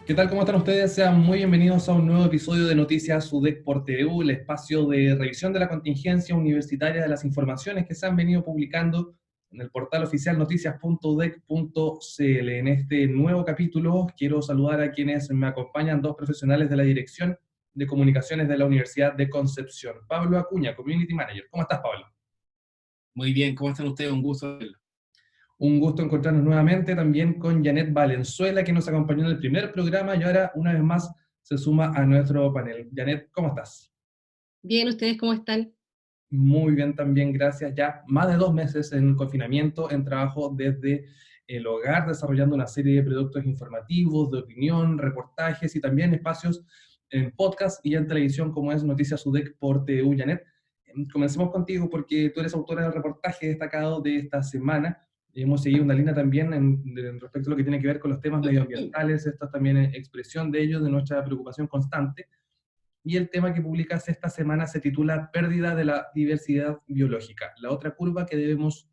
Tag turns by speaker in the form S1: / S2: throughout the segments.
S1: ¿Qué tal? ¿Cómo están ustedes? Sean muy bienvenidos a un nuevo episodio de Noticias UDEC por TVU, el espacio de revisión de la contingencia universitaria de las informaciones que se han venido publicando en el portal oficial noticias.udec.cl. En este nuevo capítulo quiero saludar a quienes me acompañan, dos profesionales de la Dirección de Comunicaciones de la Universidad de Concepción. Pablo Acuña, Community Manager. ¿Cómo estás, Pablo?
S2: Muy bien, ¿cómo están ustedes? Un gusto verlo.
S1: Un gusto encontrarnos nuevamente también con Janet Valenzuela, que nos acompañó en el primer programa y ahora una vez más se suma a nuestro panel. Janet, ¿cómo estás?
S3: Bien, ¿ustedes cómo están?
S1: Muy bien también, gracias. Ya más de 2 meses en confinamiento, en trabajo desde el hogar, desarrollando una serie de productos informativos, de opinión, reportajes y también espacios en podcast y en televisión como es Noticias UDEC por TU. Janet, comencemos contigo porque tú eres autora del reportaje destacado de esta semana. Hemos seguido una línea también respecto a lo que tiene que ver con los temas medioambientales, esta es también expresión de ello, de nuestra preocupación constante. Y el tema que publicas esta semana se titula Pérdida de la diversidad biológica, la otra curva que debemos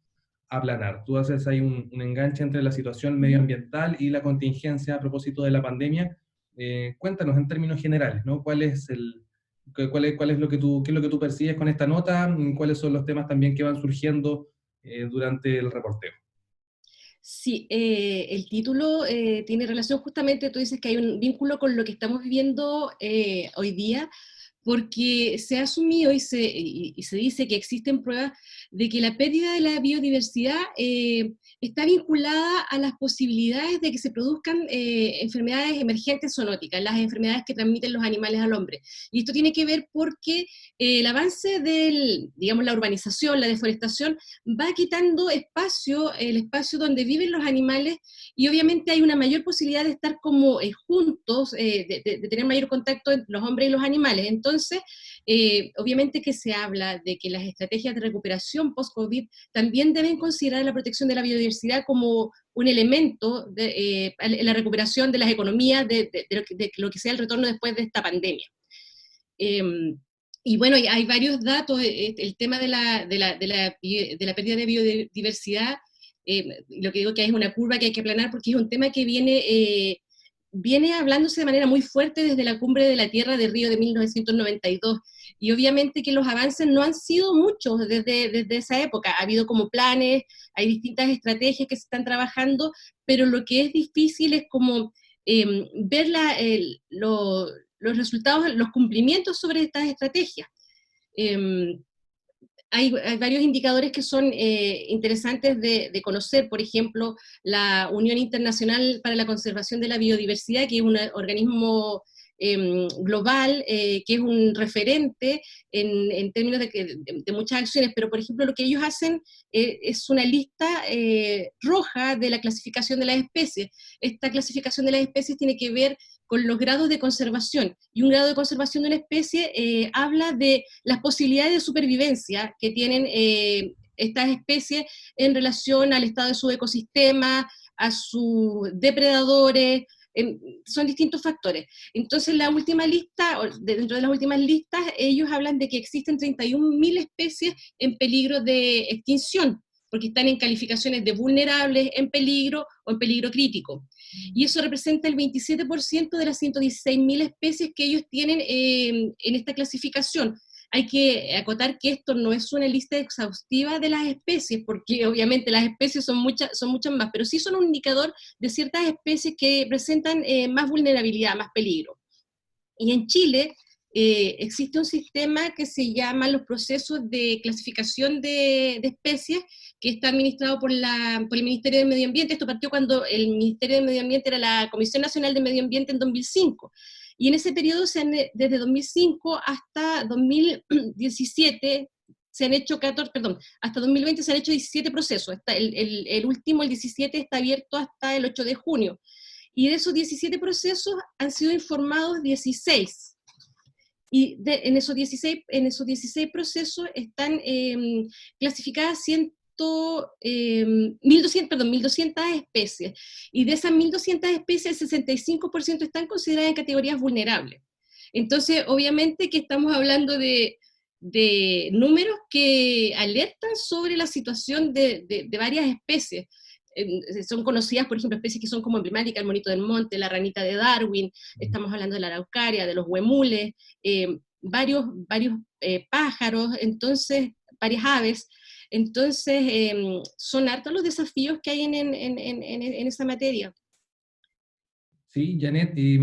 S1: aplanar. Tú haces ahí un enganche entre la situación medioambiental y la contingencia a propósito de la pandemia. Cuéntanos en términos generales, ¿no? ¿Cuál es lo que qué es lo que tú percibes con esta nota? ¿Cuáles son los temas también que van surgiendo durante el reporteo?
S3: Sí, el título tiene relación justamente, tú dices que hay un vínculo con lo que estamos viviendo hoy día, porque se ha asumido y se dice que existen pruebas de que la pérdida de la biodiversidad está vinculada a las posibilidades de que se produzcan enfermedades emergentes zoonóticas, las enfermedades que transmiten los animales al hombre. Y esto tiene que ver porque el avance digamos, la urbanización, la deforestación, va quitando espacio, el espacio donde viven los animales, y obviamente hay una mayor posibilidad de estar como juntos, de tener mayor contacto entre los hombres y los animales. Entonces, obviamente que se habla de que las estrategias de recuperación post-COVID también deben considerar la protección de la biodiversidad como un elemento en la recuperación de las economías, de lo que sea el retorno después de esta pandemia. Y bueno, hay varios datos, el tema de la pérdida de biodiversidad, lo que digo que es una curva que hay que aplanar porque es un tema que viene hablándose de manera muy fuerte desde la Cumbre de la Tierra de Río de 1992, y obviamente que los avances no han sido muchos desde esa época. Ha habido como planes, hay distintas estrategias que se están trabajando, pero lo que es difícil es como ver los resultados, los cumplimientos sobre estas estrategias. Eh, hay varios indicadores que son interesantes de conocer, por ejemplo, la Unión Internacional para la Conservación de la Biodiversidad, que es un organismo global, que es un referente en términos de muchas acciones, pero por ejemplo lo que ellos hacen es una lista roja de la clasificación de las especies. Esta clasificación de las especies tiene que ver con los grados de conservación, y un grado de conservación de una especie habla de las posibilidades de supervivencia que tienen estas especies en relación al estado de su ecosistema, a sus depredadores, son distintos factores. Entonces, la última lista, dentro de las últimas listas, ellos hablan de que existen 31.000 especies en peligro de extinción, porque están en calificaciones de vulnerables, en peligro o en peligro crítico. Y eso representa el 27% de las 116.000 especies que ellos tienen en esta clasificación. Hay que acotar que esto no es una lista exhaustiva de las especies, porque obviamente las especies son muchas más, pero sí son un indicador de ciertas especies que presentan más vulnerabilidad, más peligro. Y en Chile existe un sistema que se llama los procesos de clasificación de especies, que está administrado por el Ministerio de Medio Ambiente. Esto partió cuando el Ministerio de Medio Ambiente era la Comisión Nacional de Medio Ambiente en 2005. Y en ese periodo, desde 2005 hasta 2017, se han hecho 14, perdón, hasta 2020 se han hecho 17 procesos. El último, el 17, está abierto hasta el 8 de junio. Y de esos 17 procesos han sido informados 16. Y en esos 16 procesos están clasificadas 1.200 especies. Y de esas 1.200 especies, el 65% están consideradas en categorías vulnerables. Entonces, obviamente que estamos hablando de números que alertan sobre la situación de varias especies. son conocidas, por ejemplo, especies que son como emblemáticas, el monito del monte, la ranita de Darwin, estamos hablando de la araucaria, de los huemules, varios pájaros, entonces, varias aves. Entonces, son hartos los desafíos que hay en esa materia.
S1: Sí, Janet, y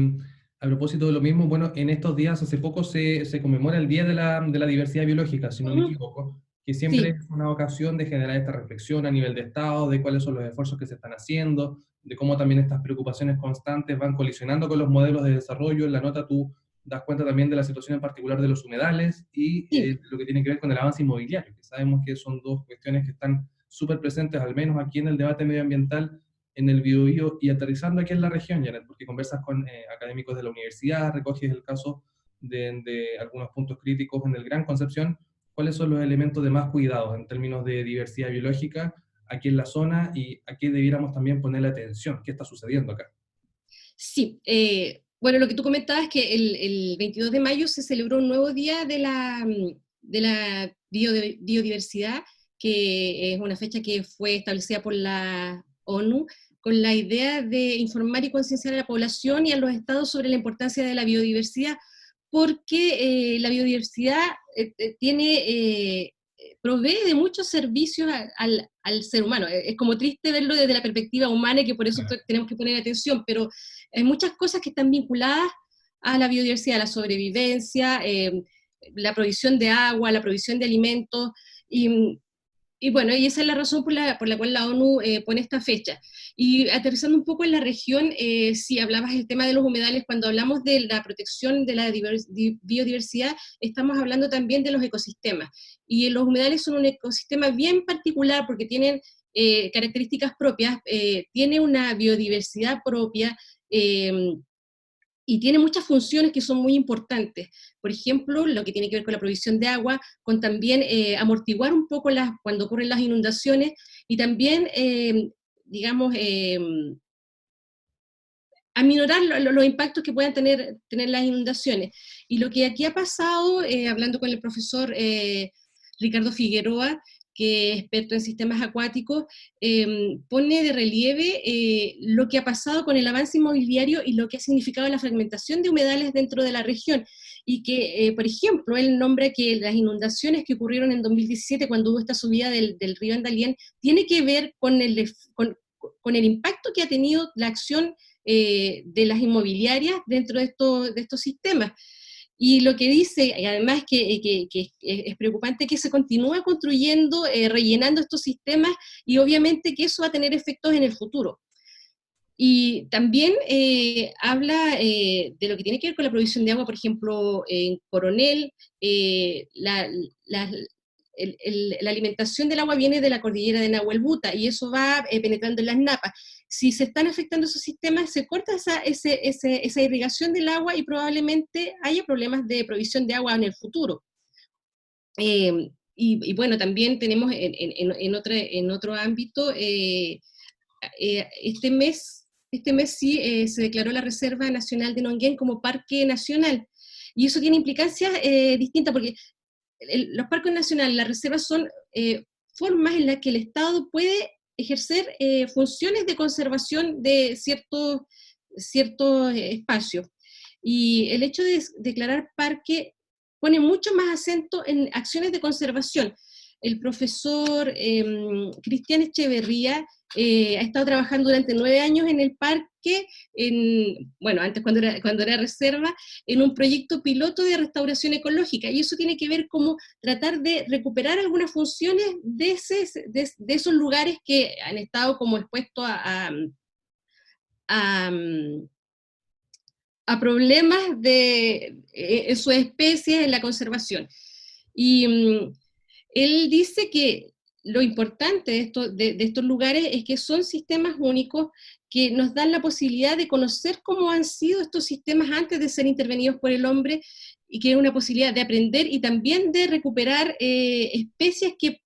S1: a propósito de lo mismo, bueno, en estos días, hace poco se conmemora el Día de la Diversidad Biológica, si no me equivoco, que siempre
S3: Sí,
S1: es una ocasión de generar esta reflexión a nivel de Estado, de cuáles son los esfuerzos que se están haciendo, de cómo también estas preocupaciones constantes van colisionando con los modelos de desarrollo. En la nota tú das cuenta también de la situación en particular de los humedales y
S3: sí.
S1: lo que tiene que ver con el avance inmobiliario, que sabemos que son dos cuestiones que están súper presentes, al menos aquí en el debate medioambiental, en el Biobío, y aterrizando aquí en la región, Janet, porque conversas con académicos de la universidad, recoges el caso de algunos puntos críticos en el Gran Concepción. ¿Cuáles son los elementos de más cuidado en términos de diversidad biológica aquí en la zona y a qué debiéramos también ponerle atención? ¿Qué está sucediendo acá?
S3: Sí, bueno, lo que tú comentabas es que el 22 de mayo se celebró un nuevo día de la biodiversidad, que es una fecha que fue establecida por la ONU con la idea de informar y concienciar a la población y a los estados sobre la importancia de la biodiversidad, porque la biodiversidad provee de muchos servicios al ser humano. Es como triste verlo desde la perspectiva humana y que por eso tenemos que poner atención, pero hay muchas cosas que están vinculadas a la biodiversidad, a la sobrevivencia, la provisión de agua, la provisión de alimentos, y bueno, y esa es la razón por la cual la ONU pone esta fecha. Y aterrizando un poco en la región, si hablabas del tema de los humedales, cuando hablamos de la protección de la biodiversidad, estamos hablando también de los ecosistemas. Y los humedales son un ecosistema bien particular porque tienen características propias, tiene una biodiversidad propia, y tiene muchas funciones que son muy importantes. Por ejemplo, lo que tiene que ver con la provisión de agua, con también amortiguar un poco cuando ocurren las inundaciones y también, digamos, aminorar los impactos que puedan tener las inundaciones. Y lo que aquí ha pasado, hablando con el profesor Ricardo Figueroa, que es experto en sistemas acuáticos, pone de relieve lo que ha pasado con el avance inmobiliario y lo que ha significado la fragmentación de humedales dentro de la región. Y que, por ejemplo, él nombra que las inundaciones que ocurrieron en 2017, cuando hubo esta subida del río Andalién, tiene que ver con el impacto que ha tenido la acción de las inmobiliarias dentro de estos sistemas. Y lo que dice, y además que es preocupante, que se continúa construyendo, rellenando estos sistemas, y obviamente que eso va a tener efectos en el futuro. Y también habla de lo que tiene que ver con la provisión de agua, por ejemplo, en Coronel, la alimentación del agua viene de la cordillera de Nahuelbuta, y eso va penetrando en las napas. Si se están afectando esos sistemas, se corta esa irrigación del agua y probablemente haya problemas de provisión de agua en el futuro. Y bueno, también tenemos en otro ámbito, este mes sí se declaró la Reserva Nacional de Nonguén como parque nacional, y eso tiene implicancias distintas, porque los parques nacionales, las reservas son formas en las que el Estado puede ejercer funciones de conservación de ciertos espacios. Y el hecho de declarar parque pone mucho más acento en acciones de conservación. El profesor Cristian Echeverría ha estado trabajando durante 9 años en el parque, bueno, antes cuando era reserva, en un proyecto piloto de restauración ecológica, y eso tiene que ver como tratar de recuperar algunas funciones de esos lugares que han estado como expuestos a, a problemas en sus especies, en la conservación. Y él dice que lo importante de estos lugares es que son sistemas únicos que nos dan la posibilidad de conocer cómo han sido estos sistemas antes de ser intervenidos por el hombre, y que es una posibilidad de aprender y también de recuperar especies que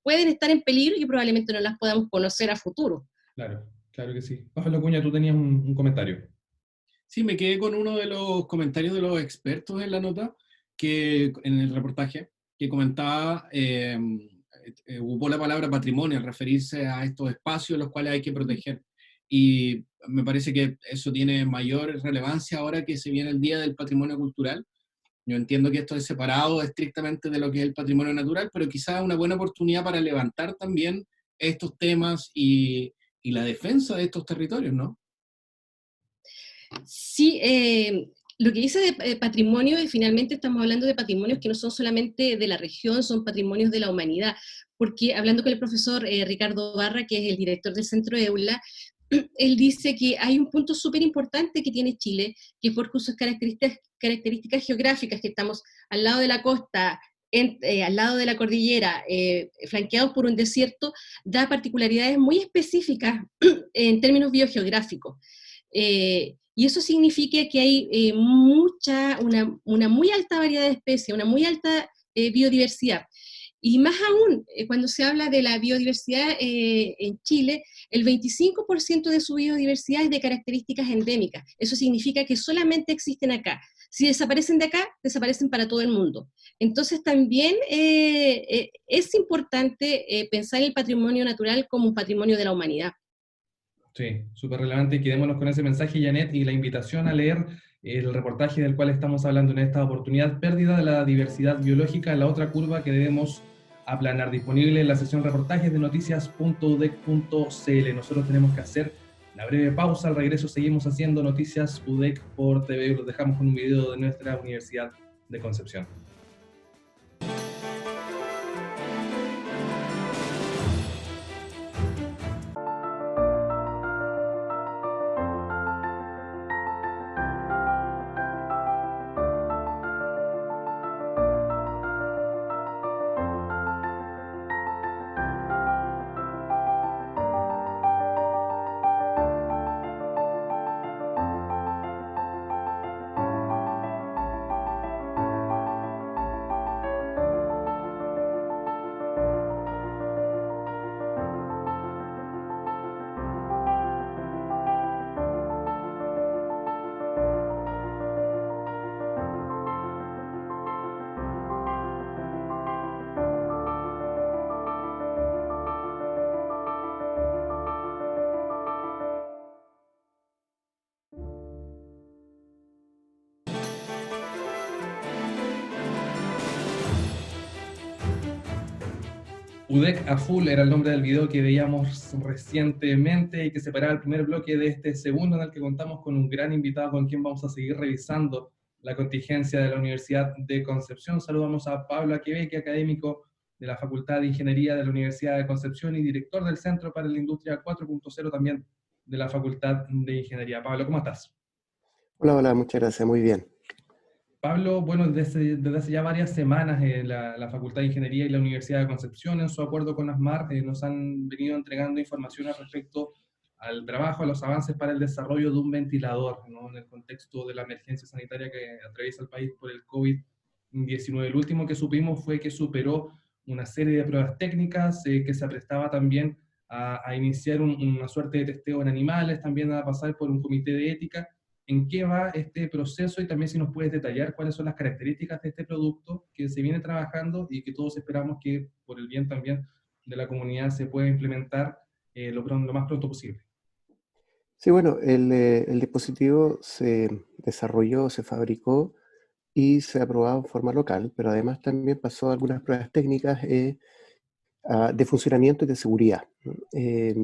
S3: pueden estar en peligro y que probablemente no las podamos conocer a futuro.
S1: Claro, claro que sí. Pablo Cuña, tú tenías un comentario.
S2: Sí, me quedé con uno de los comentarios de los expertos en la nota, en el reportaje, que comentaba ocupó la palabra patrimonio al referirse a estos espacios los cuales hay que proteger. Y me parece que eso tiene mayor relevancia ahora que se viene el Día del Patrimonio Cultural. Yo entiendo que esto es separado estrictamente de lo que es el patrimonio natural, pero quizás una buena oportunidad para levantar también estos temas y la defensa de estos territorios, ¿no?
S3: Sí, lo que dice de patrimonio, finalmente estamos hablando de patrimonios que no son solamente de la región, son patrimonios de la humanidad, porque hablando con el profesor Ricardo Barra, que es el director del Centro EULA, él dice que hay un punto súper importante que tiene Chile, que por sus características geográficas, que estamos al lado de la costa, al lado de la cordillera, flanqueados por un desierto, da particularidades muy específicas en términos biogeográficos. Y eso significa que hay una muy alta variedad de especies, una muy alta biodiversidad. Y más aún, cuando se habla de la biodiversidad en Chile, el 25% de su biodiversidad es de características endémicas. Eso significa que solamente existen acá. Si desaparecen de acá, desaparecen para todo el mundo. Entonces también es importante pensar el patrimonio natural como un patrimonio de la humanidad.
S1: Sí, súper relevante, y quedémonos con ese mensaje, Janet, y la invitación a leer el reportaje del cual estamos hablando en esta oportunidad, Pérdida de la diversidad biológica, la otra curva que debemos aplanar, disponible en la sesión reportajes de noticias.udec.cl. Nosotros tenemos que hacer una breve pausa, al regreso seguimos haciendo Noticias UDEC por TV, y los dejamos con un video de nuestra Universidad de Concepción. UDEC a full era el nombre del video que veíamos recientemente y que separaba el primer bloque de este segundo, en el que contamos con un gran invitado con quien vamos a seguir revisando la contingencia de la Universidad de Concepción. Saludamos a Pablo Aquebeque, académico de la Facultad de Ingeniería de la Universidad de Concepción y director del Centro para la Industria 4.0 también de la Facultad de Ingeniería. Pablo, ¿cómo estás?
S4: Hola, hola, muchas gracias, muy bien.
S1: Pablo, bueno, desde hace ya varias semanas la Facultad de Ingeniería y la Universidad de Concepción, en su acuerdo con ASMAR, nos han venido entregando información al respecto al trabajo, a los avances para el desarrollo de un ventilador, ¿no? En el contexto de la emergencia sanitaria que atraviesa el país por el COVID-19. El último que supimos fue que superó una serie de pruebas técnicas, que se prestaba también a iniciar una suerte de testeo en animales, también a pasar por un comité de ética. ¿En qué va este proceso? Y también si nos puedes detallar cuáles son las características de este producto que se viene trabajando y que todos esperamos que, por el bien también de la comunidad, se pueda implementar lo más pronto posible.
S4: Sí, bueno, el dispositivo se desarrolló, se fabricó y se aprobó en forma local, pero además también pasó algunas pruebas técnicas de funcionamiento y de seguridad, ¿no?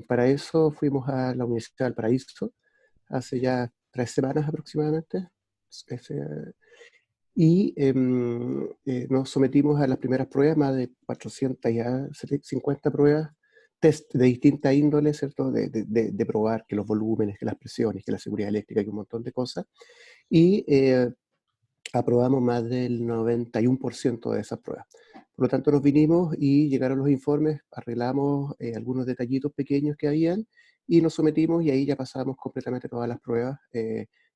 S4: Para eso fuimos a la Universidad del Paraíso hace ya 3 semanas aproximadamente, y nos sometimos a las primeras pruebas, más de 450 pruebas, test de distinta índole, ¿cierto? De probar que los volúmenes, que las presiones, que la seguridad eléctrica, que un montón de cosas. Y aprobamos más del 91% de esas pruebas. Por lo tanto, nos vinimos y llegaron los informes, arreglamos algunos detallitos pequeños que habían y nos sometimos y ahí ya pasamos completamente todas las pruebas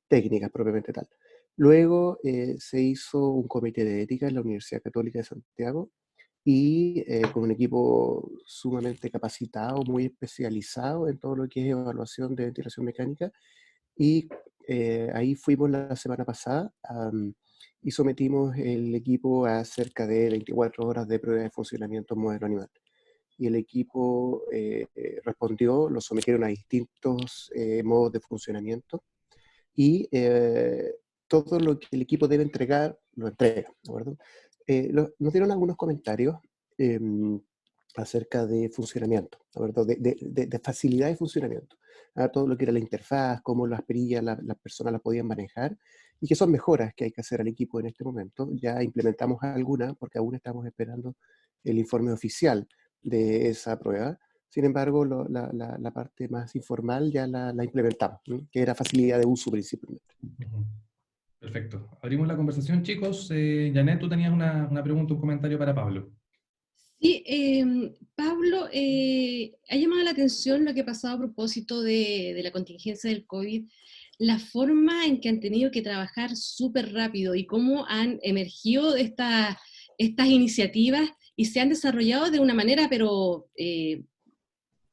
S4: técnicas propiamente tal. Luego se hizo un comité de ética en la Universidad Católica de Santiago y con un equipo sumamente capacitado, muy especializado en todo lo que es evaluación de ventilación mecánica. Y ahí fuimos la semana pasada y sometimos el equipo a cerca de 24 horas de prueba de funcionamiento en modelo animal. y el equipo respondió, lo sometieron a distintos modos de funcionamiento y todo lo que el equipo debe entregar, lo entrega, ¿de acuerdo? Nos dieron algunos comentarios acerca de funcionamiento, ¿de acuerdo? De facilidad de funcionamiento. Todo lo que era la interfaz, cómo las perillas las personas las podían manejar, y que son mejoras que hay que hacer al equipo en este momento. Ya implementamos algunas, porque aún estamos esperando el informe oficial de esa prueba. Sin embargo, la parte más informal ya la implementamos, ¿no? Que era facilidad de uso principalmente.
S1: Ujú. Perfecto. Abrimos la conversación, chicos. Janet, tú tenías una pregunta, un comentario para Pablo.
S3: Sí, Pablo, ha llamado la atención lo que ha pasado a propósito de la contingencia del COVID, la forma en que han tenido que trabajar súper rápido y cómo han emergido estas iniciativas y se han desarrollado de una manera, pero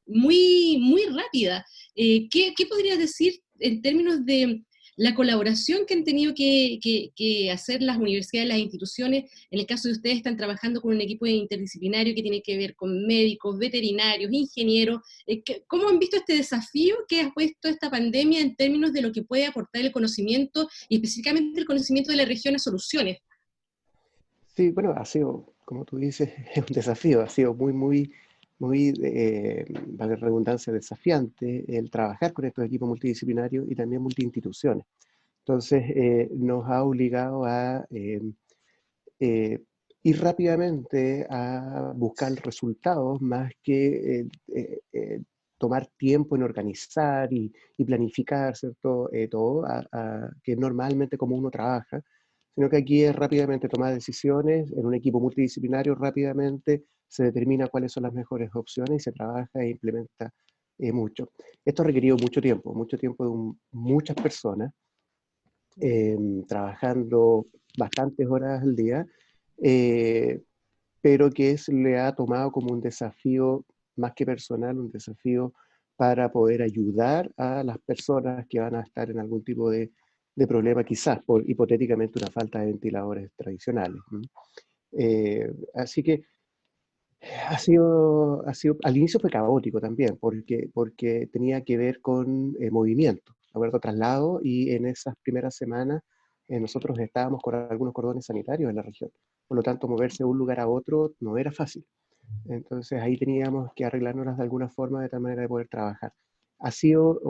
S3: muy, muy rápida. ¿Qué podrías decir en términos de la colaboración que han tenido que hacer las universidades, las instituciones? En el caso de ustedes, están trabajando con un equipo interdisciplinario que tiene que ver con médicos, veterinarios, ingenieros. ¿Cómo han visto este desafío que ha puesto esta pandemia en términos de lo que puede aportar el conocimiento y específicamente el conocimiento de la región a soluciones?
S4: Sí, bueno, ha sido, como tú dices, es un desafío, ha sido muy, vale la redundancia, desafiante el trabajar con estos equipos multidisciplinarios y también multiinstituciones. Entonces, nos ha obligado a eh, ir rápidamente a buscar resultados más que tomar tiempo en organizar y planificar, ¿cierto? Todo, que normalmente como uno trabaja, sino que aquí es rápidamente tomar decisiones, en un equipo multidisciplinario rápidamente se determina cuáles son las mejores opciones y se trabaja e implementa mucho. Esto ha requerido mucho tiempo de muchas personas, trabajando bastantes horas al día, eh, pero que le ha tomado como un desafío más que personal, un desafío para poder ayudar a las personas que van a estar en algún tipo de problema, quizás por hipotéticamente una falta de ventiladores tradicionales. Así que al inicio fue caótico también, porque tenía que ver con movimiento, ¿de acuerdo? Traslado, y en esas primeras semanas nosotros estábamos con algunos cordones sanitarios en la región. Por lo tanto, moverse de un lugar a otro no era fácil. Entonces ahí teníamos que arreglárnoslas de alguna forma de tal manera de poder trabajar. Ha sido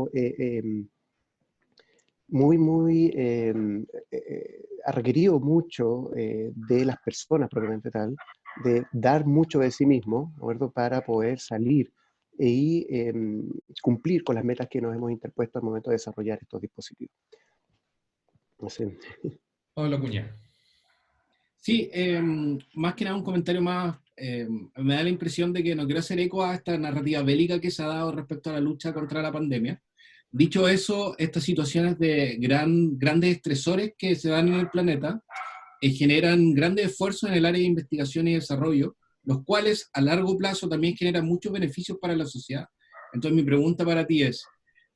S4: ha requerido mucho de las personas propiamente tal, de dar mucho de sí mismo, ¿de acuerdo? Para poder salir y cumplir con las metas que nos hemos interpuesto al momento de desarrollar estos dispositivos. No sé.
S1: Pablo Acuña.
S2: Sí, más que nada un comentario más, me da la impresión de que no quiero hacer eco a esta narrativa bélica que se ha dado respecto a la lucha contra la pandemia. Dicho eso, estas situaciones de grandes estresores que se dan en el planeta generan grandes esfuerzos en el área de investigación y desarrollo, los cuales a largo plazo también generan muchos beneficios para la sociedad. Entonces mi pregunta para ti es,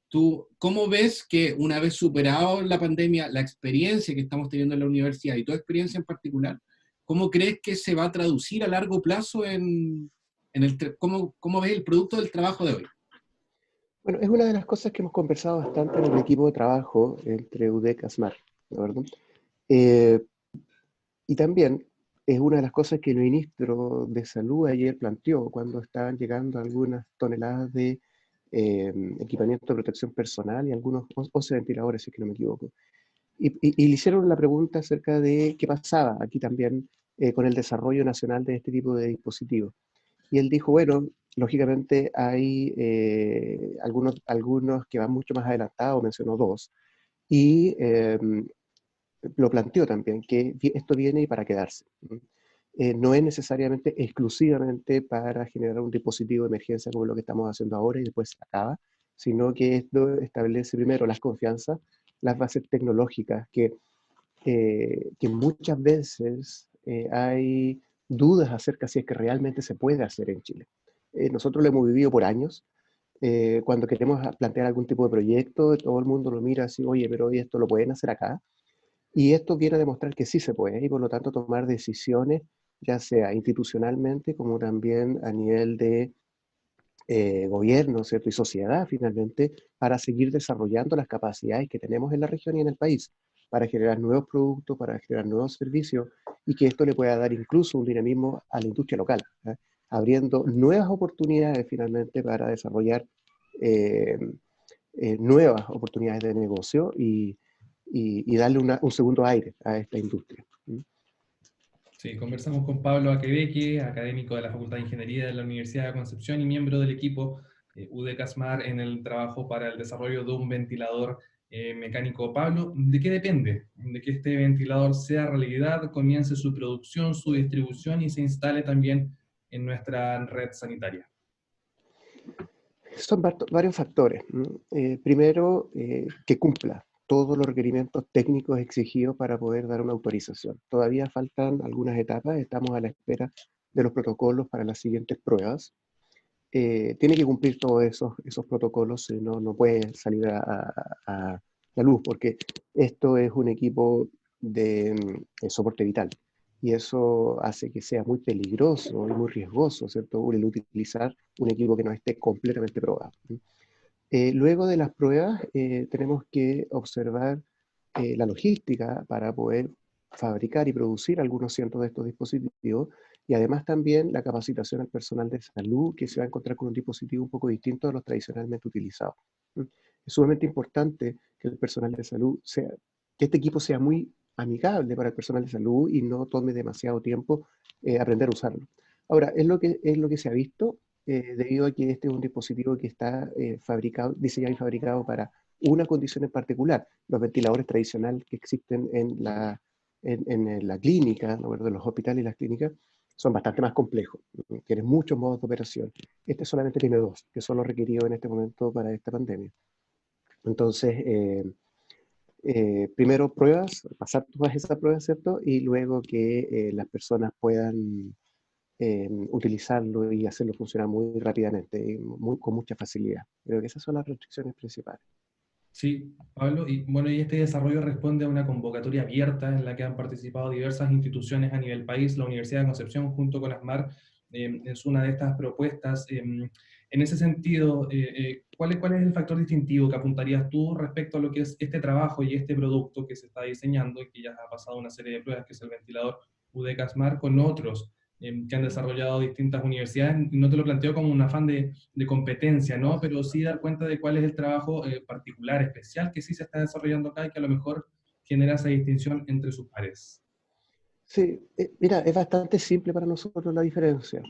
S2: ¿tú cómo ves que una vez superado la pandemia, la experiencia que estamos teniendo en la universidad y tu experiencia en particular, cómo crees que se va a traducir a largo plazo cómo ves el producto del trabajo de hoy?
S4: Bueno, es una de las cosas que hemos conversado bastante en el equipo de trabajo entre UDEC y ASMAR, ¿de acuerdo? Eh, y también es una de las cosas que el ministro de Salud ayer planteó cuando estaban llegando algunas toneladas de equipamiento de protección personal y algunos 11 ventiladores, si es que no me equivoco. Y le hicieron la pregunta acerca de qué pasaba aquí también con el desarrollo nacional de este tipo de dispositivos. Y él dijo, bueno, lógicamente hay algunos que van mucho más adelantados, mencionó dos, y lo planteó también, que esto viene y para quedarse. No es necesariamente exclusivamente para generar un dispositivo de emergencia como lo que estamos haciendo ahora y después se acaba, sino que esto establece primero las confianzas, las bases tecnológicas, que muchas veces hay dudas acerca si es que realmente se puede hacer en Chile. Nosotros lo hemos vivido por años. Cuando queremos plantear algún tipo de proyecto, todo el mundo lo mira así, oye, pero ¿y esto lo pueden hacer acá? Y esto viene a demostrar que sí se puede y por lo tanto tomar decisiones ya sea institucionalmente como también a nivel de gobierno, ¿cierto? Y sociedad finalmente, para seguir desarrollando las capacidades que tenemos en la región y en el país, para generar nuevos productos, para generar nuevos servicios y que esto le pueda dar incluso un dinamismo a la industria local, ¿eh? Abriendo nuevas oportunidades finalmente para desarrollar eh, nuevas oportunidades de negocio y darle un segundo aire a esta industria.
S1: Sí, conversamos con Pablo Aquebeque, académico de la Facultad de Ingeniería de la Universidad de Concepción y miembro del equipo UDECASMAR en el trabajo para el desarrollo de un ventilador mecánico. Pablo, ¿de qué depende? De que este ventilador sea realidad, comience su producción, su distribución y se instale también en nuestra red sanitaria.
S4: Son varios factores. Primero, que cumpla todos los requerimientos técnicos exigidos para poder dar una autorización. Todavía faltan algunas etapas, estamos a la espera de los protocolos para las siguientes pruebas. Tiene que cumplir todos esos protocolos, si no, no puede salir a la luz, porque esto es un equipo de soporte vital. Y eso hace que sea muy peligroso y muy riesgoso, ¿cierto? El utilizar un equipo que no esté completamente probado. Luego de las pruebas, tenemos que observar la logística para poder fabricar y producir algunos cientos de estos dispositivos y además también la capacitación al personal de salud que se va a encontrar con un dispositivo un poco distinto a los tradicionalmente utilizados. Es sumamente importante que el personal de salud que este equipo sea muy amigable para el personal de salud y no tome demasiado tiempo aprender a usarlo. Ahora, es lo que se ha visto debido a que este es un dispositivo que está diseñado y fabricado para una condición en particular. Los ventiladores tradicionales que existen en la clínica, ¿no? En los hospitales y las clínicas, son bastante más complejos. Tienen muchos modos de operación. Este solamente tiene dos, que son los requeridos en este momento para esta pandemia. Entonces, primero pruebas, pasar todas esas pruebas, ¿cierto? Y luego que las personas puedan utilizarlo y hacerlo funcionar muy rápidamente y con mucha facilidad. Creo que esas son las restricciones principales.
S1: Sí, Pablo, y bueno, y este desarrollo responde a una convocatoria abierta en la que han participado diversas instituciones a nivel país. La Universidad de Concepción, junto con ASMAR, es una de estas propuestas. En ese sentido, ¿cuál es el factor distintivo que apuntarías tú respecto a lo que es este trabajo y este producto que se está diseñando y que ya ha pasado una serie de pruebas, que es el ventilador UDECASMAR, con otros que han desarrollado distintas universidades? No te lo planteo como un afán de competencia, ¿no? Pero sí dar cuenta de cuál es el trabajo particular, especial, que sí se está desarrollando acá y que a lo mejor genera esa distinción entre sus pares.
S4: Sí, mira, es bastante simple para nosotros la diferencia.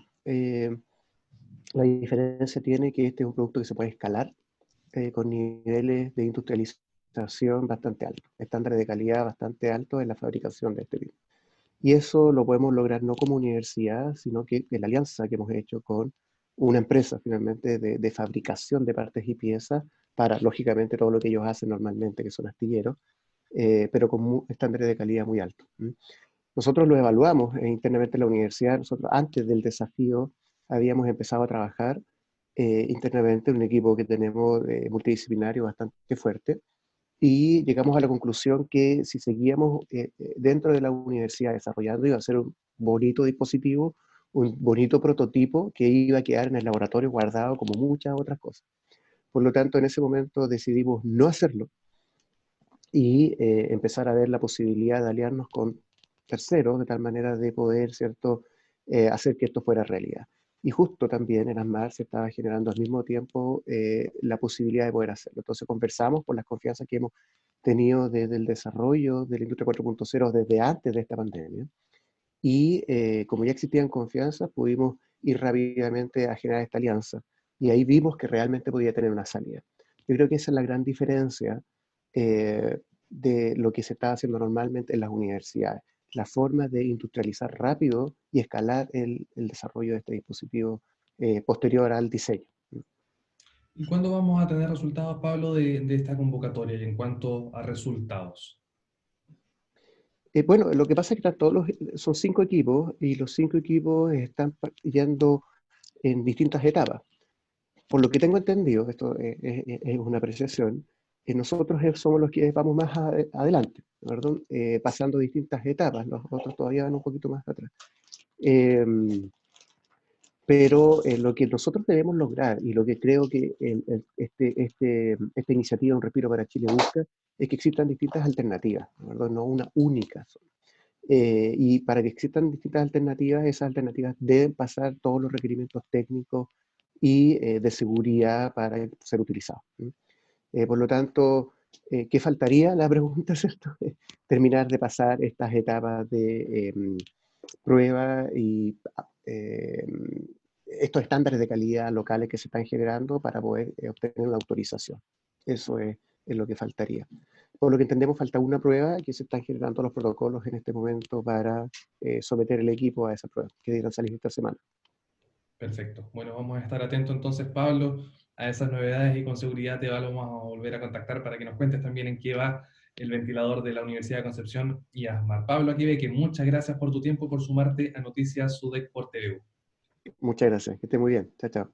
S4: La diferencia tiene que este es un producto que se puede escalar con niveles de industrialización bastante altos, estándares de calidad bastante altos en la fabricación de este tipo. Y eso lo podemos lograr no como universidad, sino que en la alianza que hemos hecho con una empresa finalmente de fabricación de partes y piezas para, lógicamente, todo lo que ellos hacen normalmente, que son astilleros, pero con estándares de calidad muy altos. Nosotros lo evaluamos internamente en la universidad. Nosotros antes del desafío habíamos empezado a trabajar internamente en un equipo que tenemos multidisciplinario bastante fuerte y llegamos a la conclusión que si seguíamos dentro de la universidad desarrollando iba a ser un bonito dispositivo, un bonito prototipo que iba a quedar en el laboratorio guardado como muchas otras cosas. Por lo tanto, en ese momento decidimos no hacerlo y empezar a ver la posibilidad de aliarnos con terceros, de tal manera de poder, ¿cierto?, hacer que esto fuera realidad. Y justo también en ASMAR se estaba generando al mismo tiempo la posibilidad de poder hacerlo. Entonces conversamos por las confianzas que hemos tenido desde el desarrollo de la industria 4.0 desde antes de esta pandemia. Y como ya existían confianzas, pudimos ir rápidamente a generar esta alianza. Y ahí vimos que realmente podía tener una salida. Yo creo que esa es la gran diferencia de lo que se está haciendo normalmente en las universidades. La forma de industrializar rápido y escalar el desarrollo de este dispositivo posterior al diseño.
S1: ¿Y cuándo vamos a tener resultados, Pablo, de esta convocatoria y en cuanto a resultados?
S4: Bueno, lo que pasa es que son 5 equipos y los 5 equipos están yendo en distintas etapas. Por lo que tengo entendido, esto es una apreciación, nosotros somos los que vamos más adelante, ¿verdad? Pasando distintas etapas, los otros todavía van un poquito más atrás. Pero lo que nosotros debemos lograr, y lo que creo que esta iniciativa Un Respiro para Chile busca, es que existan distintas alternativas, ¿verdad? No una única. Y para que existan distintas alternativas, esas alternativas deben pasar todos los requerimientos técnicos y de seguridad para ser utilizados. Por lo tanto, ¿qué faltaría? La pregunta, ¿cierto? Terminar de pasar estas etapas de prueba y estos estándares de calidad locales que se están generando para poder obtener una autorización. Eso es lo que faltaría. Por lo que entendemos, falta una prueba que se están generando los protocolos en este momento para someter el equipo a esa prueba, que deberán salir esta semana.
S1: Perfecto. Bueno, vamos a estar atentos entonces, Pablo, a esas novedades y con seguridad te vamos a volver a contactar para que nos cuentes también en qué va el ventilador de la Universidad de Concepción y ASMAR. Pablo Aquíveque, muchas gracias por tu tiempo, por sumarte a Noticias UDEC por TVU.
S4: Muchas gracias. Que esté muy bien. Chao, chao.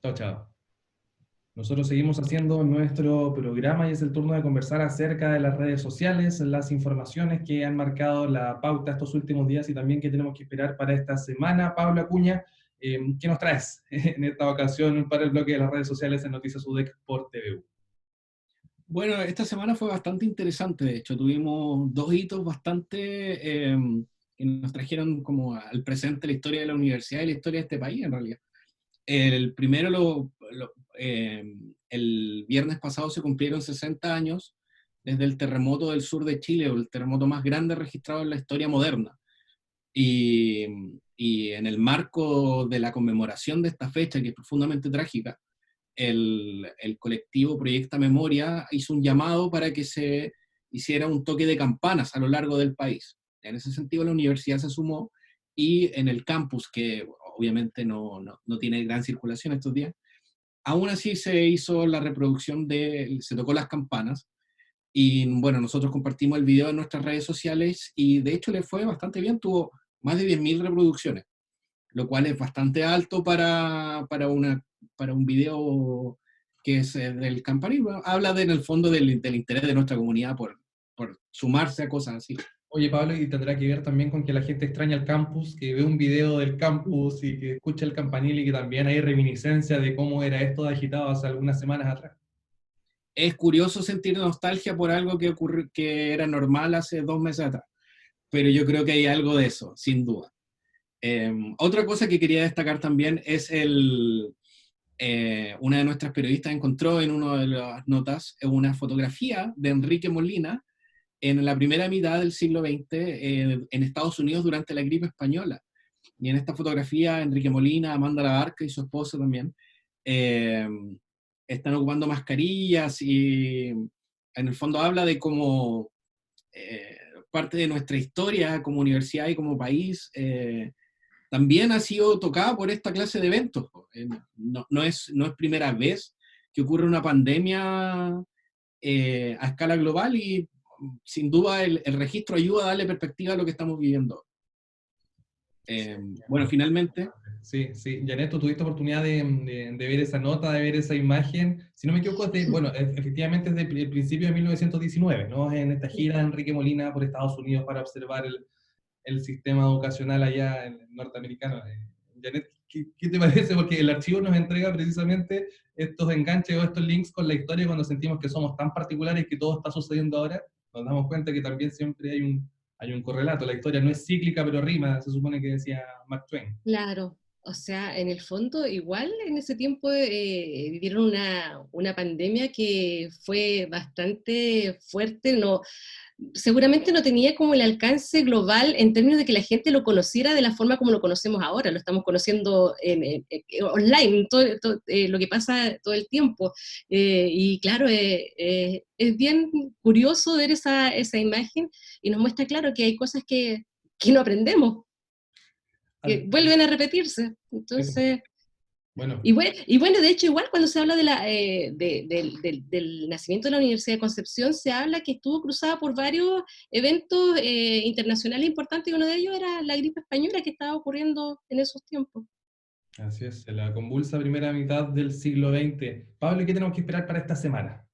S1: Chao, chao. Nosotros seguimos haciendo nuestro programa y es el turno de conversar acerca de las redes sociales, las informaciones que han marcado la pauta estos últimos días y también qué tenemos que esperar para esta semana. Pablo Acuña, ¿qué nos traes en esta ocasión para el bloque de las redes sociales en Noticias UDEC por TVU?
S2: Bueno, esta semana fue bastante interesante, de hecho, tuvimos dos hitos bastante que nos trajeron como al presente la historia de la universidad y la historia de este país, en realidad. El primero, el viernes pasado se cumplieron 60 años desde el terremoto del sur de Chile, o el terremoto más grande registrado en la historia moderna. Y, y en el marco de la conmemoración de esta fecha, que es profundamente trágica, el colectivo Proyecta Memoria hizo un llamado para que se hiciera un toque de campanas a lo largo del país. En ese sentido, la universidad se sumó y en el campus, que obviamente no tiene gran circulación estos días, aún así se hizo la reproducción se tocó las campanas. Y bueno, nosotros compartimos el video en nuestras redes sociales y de hecho le fue bastante bien, tuvo más de 10.000 reproducciones, lo cual es bastante alto para un video que es del campanil. Habla en el fondo del interés de nuestra comunidad por sumarse a cosas así.
S1: Oye, Pablo, y tendrá que ver también con que la gente extraña el campus, que ve un video del campus y que escucha el campanil y que también hay reminiscencia de cómo era esto de agitado hace algunas semanas atrás.
S2: Es curioso sentir nostalgia por algo que era normal hace 2 meses atrás, pero yo creo que hay algo de eso, sin duda. Otra cosa que quería destacar también es una de nuestras periodistas encontró en una de las notas una fotografía de Enrique Molina en la primera mitad del siglo XX en Estados Unidos durante la gripe española. Y en esta fotografía, Enrique Molina, Amanda Labarca y su esposa también están ocupando mascarillas y en el fondo habla de cómo parte de nuestra historia como universidad y como país también ha sido tocada por esta clase de eventos. No es primera vez que ocurre una pandemia a escala global y sin duda el registro ayuda a darle perspectiva a lo que estamos viviendo. Bueno, finalmente...
S1: Sí, sí. Janet, tú tuviste oportunidad de ver esa nota, de ver esa imagen. Si no me equivoco, efectivamente es del principio de 1919, ¿no? En esta gira de Enrique Molina por Estados Unidos para observar el sistema educacional allá en norteamericano. Janet, ¿qué te parece? Porque el archivo nos entrega precisamente estos enganches o estos links con la historia cuando sentimos que somos tan particulares que todo está sucediendo ahora. Nos damos cuenta que también siempre hay un correlato. La historia no es cíclica, pero rima, se supone que decía Mark Twain.
S3: Claro, o sea, en el fondo igual en ese tiempo vivieron una pandemia que fue bastante fuerte, no, seguramente no tenía como el alcance global en términos de que la gente lo conociera de la forma como lo conocemos ahora, lo estamos conociendo online, lo que pasa todo el tiempo. Y claro, es bien curioso ver esa imagen y nos muestra claro que hay cosas que no aprendemos, que vuelven a repetirse. Entonces,
S1: bueno.
S3: y bueno, de hecho, igual cuando se habla del nacimiento de la Universidad de Concepción, se habla que estuvo cruzada por varios eventos internacionales importantes, y uno de ellos era la gripe española que estaba ocurriendo en esos tiempos.
S1: Así es, en la convulsa primera mitad del siglo XX. Pablo, ¿qué tenemos que esperar para esta semana?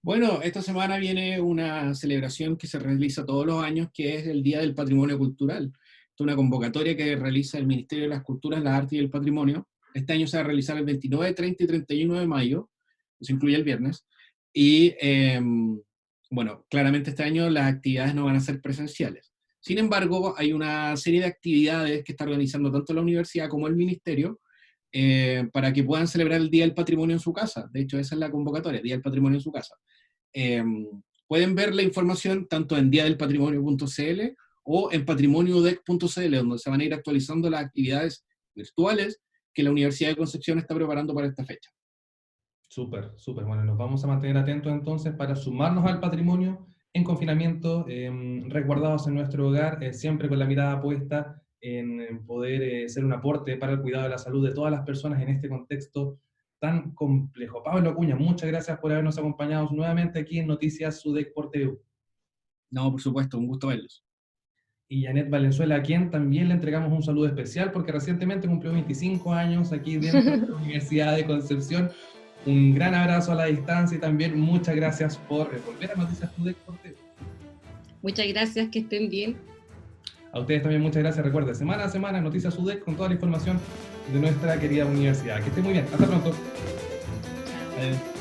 S2: Bueno, esta semana viene una celebración que se realiza todos los años, que es el Día del Patrimonio Cultural, Esta es una convocatoria que realiza el Ministerio de las Culturas, las Artes y el Patrimonio. Este año se va a realizar el 29, 30 y 31 de mayo, eso incluye el viernes, y bueno, claramente este año las actividades no van a ser presenciales. Sin embargo, hay una serie de actividades que está organizando tanto la universidad como el ministerio para que puedan celebrar el Día del Patrimonio en su casa. De hecho, esa es la convocatoria, Día del Patrimonio en su casa. Pueden ver la información tanto en diadelpatrimonio.cl o en patrimonioudec.cl, donde se van a ir actualizando las actividades virtuales que la Universidad de Concepción está preparando para esta fecha.
S1: Súper, súper. Bueno, nos vamos a mantener atentos entonces para sumarnos al patrimonio en confinamiento, resguardados en nuestro hogar, siempre con la mirada puesta en poder ser un aporte para el cuidado de la salud de todas las personas en este contexto tan complejo. Pablo Acuña, muchas gracias por habernos acompañado nuevamente aquí en Noticias UDEC por TV.
S2: No, por supuesto, un gusto verlos.
S1: Y Janet Valenzuela, a quien también le entregamos un saludo especial porque recientemente cumplió 25 años aquí dentro de la Universidad de Concepción. Un gran abrazo a la distancia y también muchas gracias por volver a Noticias UDEC por TV.
S3: Muchas gracias, que estén bien.
S1: A ustedes también muchas gracias. Recuerden, semana a semana Noticias UDEC con toda la información de nuestra querida universidad. Que estén muy bien. Hasta pronto.
S2: Adiós.